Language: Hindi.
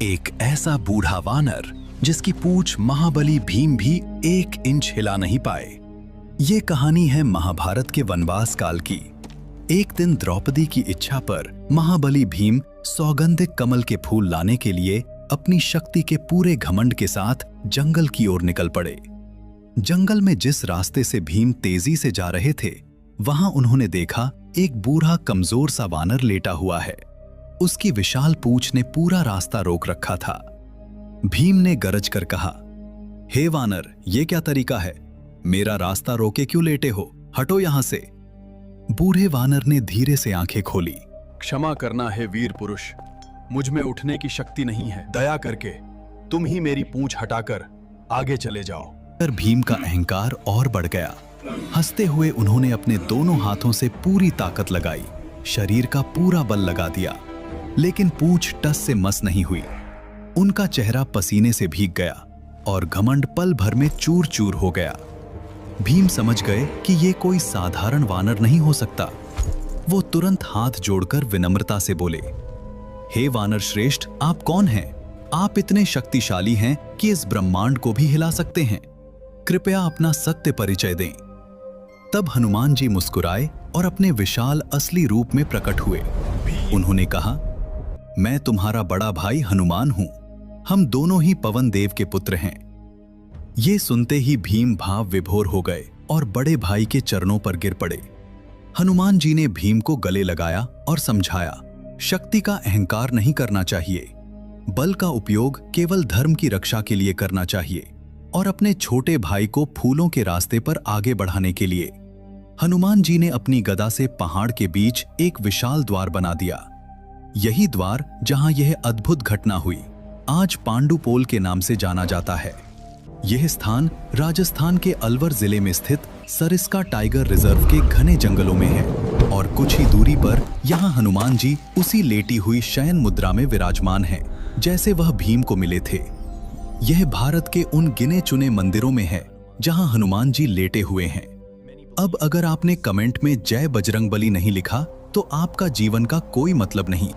एक ऐसा बूढ़ा वानर जिसकी पूंछ महाबली भीम भी 1 इंच हिला नहीं पाए। ये कहानी है महाभारत के वनवास काल की। एक दिन द्रौपदी की इच्छा पर महाबली भीम सौगंधिक कमल के फूल लाने के लिए अपनी शक्ति के पूरे घमंड के साथ जंगल की ओर निकल पड़े। जंगल में जिस रास्ते से भीम तेजी से जा रहे थे, वहां उन्होंने देखा एक बूढ़ा कमजोर सा वानर लेटा हुआ है। उसकी विशाल पूंछ ने पूरा रास्ता रोक रखा था। भीम ने गरज कर कहा, हे वानर, ये क्या तरीका है? मेरा रास्ता रोके क्यों लेटे हो? हटो यहां से। बूढ़े वानर ने धीरे से आंखें खोली। क्षमा करना है वीर पुरुष, मुझ में उठने की शक्ति नहीं है। दया करके तुम ही मेरी पूंछ हटाकर आगे चले जाओ। पर भीम का अहंकार और बढ़ गया। हंसते हुए उन्होंने अपने दोनों हाथों से पूरी ताकत लगाई, शरीर का पूरा बल लगा दिया, लेकिन पूंछ टस से मस नहीं हुई। उनका चेहरा पसीने से भीग गया और घमंड पल भर में चूर चूर हो गया। भीम समझ गए कि ये कोई साधारण वानर नहीं हो सकता। वो तुरंत हाथ जोड़कर विनम्रता से बोले, हे वानर श्रेष्ठ, आप कौन हैं? आप इतने शक्तिशाली हैं कि इस ब्रह्मांड को भी हिला सकते हैं। कृपया अपना सत्य परिचय दें। तब हनुमान जी मुस्कुराए और अपने विशाल असली रूप में प्रकट हुए। उन्होंने कहा, मैं तुम्हारा बड़ा भाई हनुमान हूं। हम दोनों ही पवन देव के पुत्र हैं। ये सुनते ही भीम भाव विभोर हो गए और बड़े भाई के चरणों पर गिर पड़े। हनुमान जी ने भीम को गले लगाया और समझाया, शक्ति का अहंकार नहीं करना चाहिए। बल का उपयोग केवल धर्म की रक्षा के लिए करना चाहिए और अपने छोटे भाई को फूलों के रास्ते पर आगे बढ़ाने के लिए। हनुमान जी ने अपनी गदा से पहाड़ के बीच एक विशाल द्वार बना दिया। यही द्वार जहां यह अद्भुत घटना हुई, आज पांडुपोल के नाम से जाना जाता है। यह स्थान राजस्थान के अलवर जिले में स्थित सरिस्का टाइगर रिजर्व के घने जंगलों में है और कुछ ही दूरी पर यहाँ हनुमान जी उसी लेटी हुई शयन मुद्रा में विराजमान हैं, जैसे वह भीम को मिले थे। यह भारत के उन गिने चुने मंदिरों में है जहां हनुमान जी लेटे हुए हैं। अब अगर आपने कमेंट में जय बजरंगबली नहीं लिखा तो आपका जीवन का कोई मतलब नहीं।